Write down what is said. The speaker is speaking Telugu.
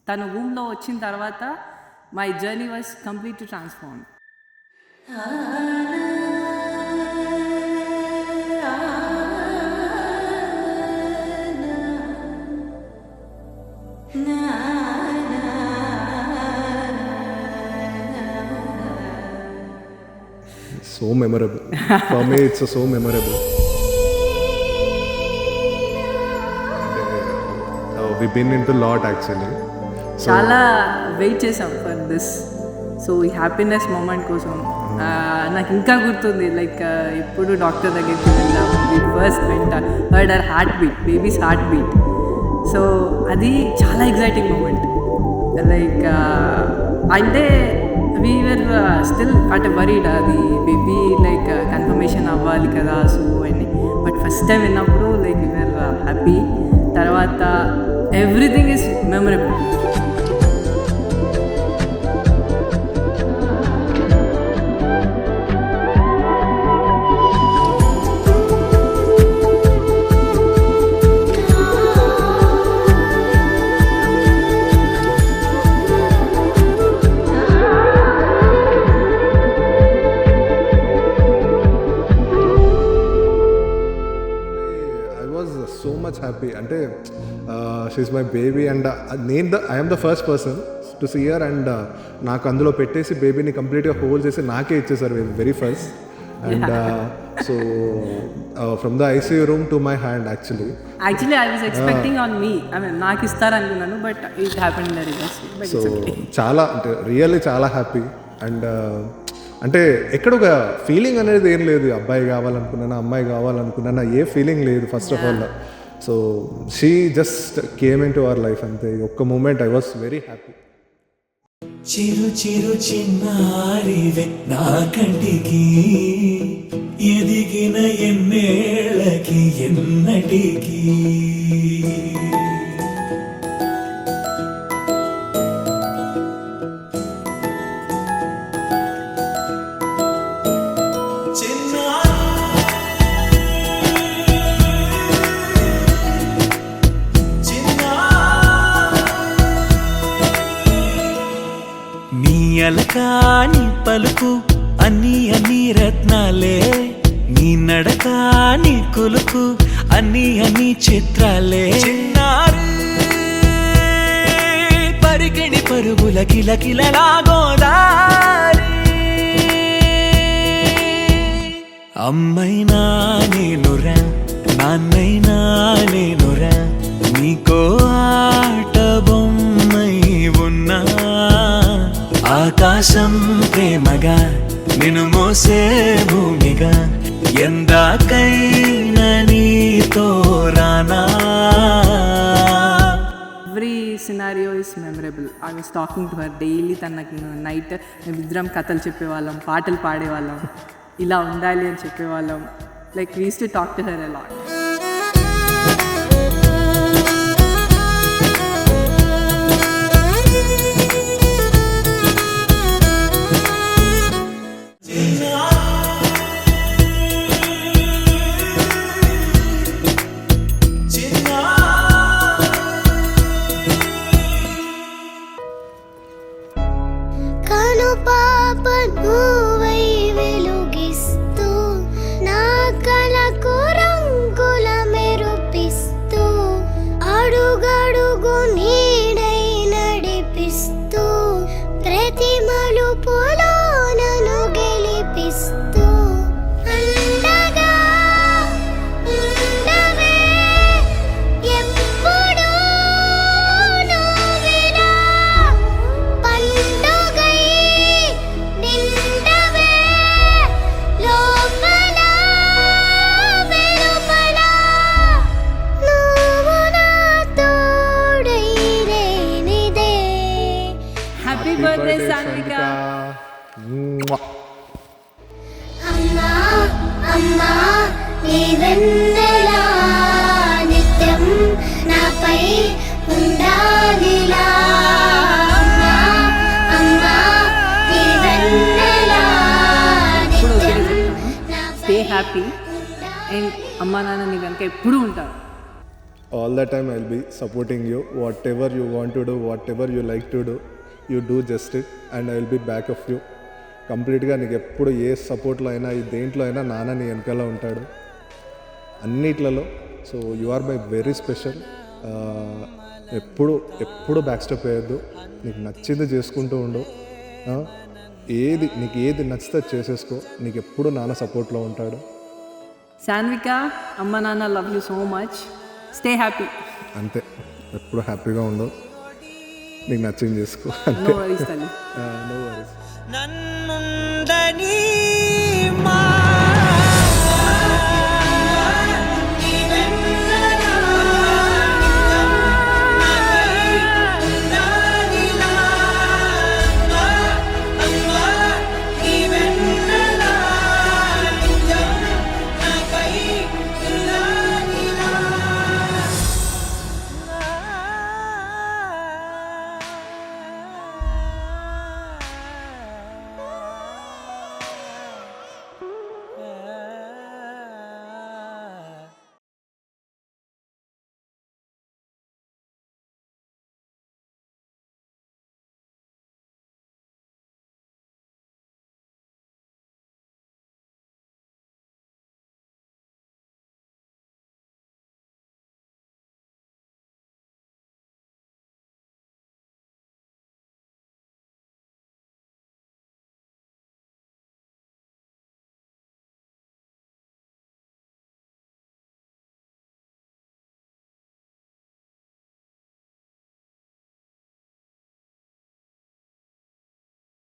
తన రూమ్లో వచ్చిన తర్వాత my journey was completely transform. So memorable. For me, it's so memorable. We've been into a lot actually. చాలా వెయిట్ చేసాం ఫర్ దిస్. సో ఈ హ్యాపీనెస్ మూమెంట్ కోసం నాకు ఇంకా గుర్తుంది. లైక్ ఎప్పుడు డాక్టర్ దగ్గరికి వెళ్దాం, first heard our heart beat, baby's heart beat. So అది చాలా ఎగ్జైటింగ్ మూమెంట్. లైక్ అంటే వీఆర్ స్టిల్ అంటే వరీడ్, అది బేబీ లైక్ కన్ఫర్మేషన్ అవ్వాలి కదా. సో అని బట్ ఫస్ట్ టైం విన్నప్పుడు లైక్ వీఆర్ హ్యాపీ. తర్వాత everything is memorable. So much happy. అంటే she's my baby and I'm the first person to see her. And నాకు అందులో పెట్టేసి బేబీని కంప్లీట్గా హోల్డ్ చేసి నాకే ఇచ్చేసారు very first. And so from the ICU room to my hand actually I was expecting on me, I mean నాకు ఇస్తారనుకున్నాను, but it happened in the reverse. So చాలా అంటే రియల్లీ చాలా హ్యాపీ. అండ్ అంటే ఎక్కడ ఒక ఫీలింగ్ అనేది ఏం లేదు, అబ్బాయి కావాలనుకున్నానా అమ్మాయి కావాలనుకున్నానా ఏ ఫీలింగ్ లేదు first of all. So she just came in to our life అంతే. ఒక్క moment I was very happy. చిరు చిరు చిన్నారివే నా కంటికి ఎదిగిన ఎన్నేళ్ళకి ఎన్నటికి అలకాని పలుకు అన్ని అన్ని రత్నాలే, నీ నడక నీ కులుకు అన్ని అన్ని చిత్రాలే. చిన్నారు పరికిణి పరుగుల కిలకిలలా గోదారి, అమ్మైనా నేనురా నాన్నైనా నేనురా, నీకో ఆట బొమ్మై ఉన్నా. ఆకాశం ప్రేమగా నిన్ను మోసే భూమిగా ఎందాకైనా నీతో రానా. Every scenario is memorable. I was talking to her daily. తనకి నైట్ మేమిద్దరం కథలు చెప్పేవాళ్ళం, పాటలు పాడేవాళ్ళం, ఇలా ఉండాలి అని చెప్పేవాళ్ళం. Like we used to talk to her a lot. Happy birthday Sanvika. అమ్మా అమ్మా నీ వెన్నెలా నిత్యం నాపై ఉండాలిలా. అమ్మా అమ్మా నీ వెన్నెలా నిత్యం స్టే హ్యాపీ అండ్ అమ్మా నాన్న నీ వెనక ఎప్పుడూ ఉంటారు. all the time I'll be supporting you. Whatever you want to do, whatever you like to do, you do just it, and I'll be back of you. కంప్లీట్గా నీకు ఎప్పుడు ఏ సపోర్ట్లో అయినా ఈ దేంట్లో అయినా నాన్న నీ వెనకాల ఉంటాడు అన్నిట్లలో. So you are my very special. ఎప్పుడు బ్యాక్ స్టెప్ వేయద్దు, నీకు నచ్చింది చేసుకుంటూ ఉండు. నీకు ఏది నచ్చితే చేసేసుకో, నీకు ఎప్పుడు నాన్న సపోర్ట్లో ఉంటాడు. సాన్విక, అమ్మ నాన్న love you so much. Stay happy. అంతే, ఎప్పుడు హ్యాపీగా ఉండు, నీకు నచ్చింది చేసుకో. నో వరీస్ తల్లి. No worries. నన్నుందని మా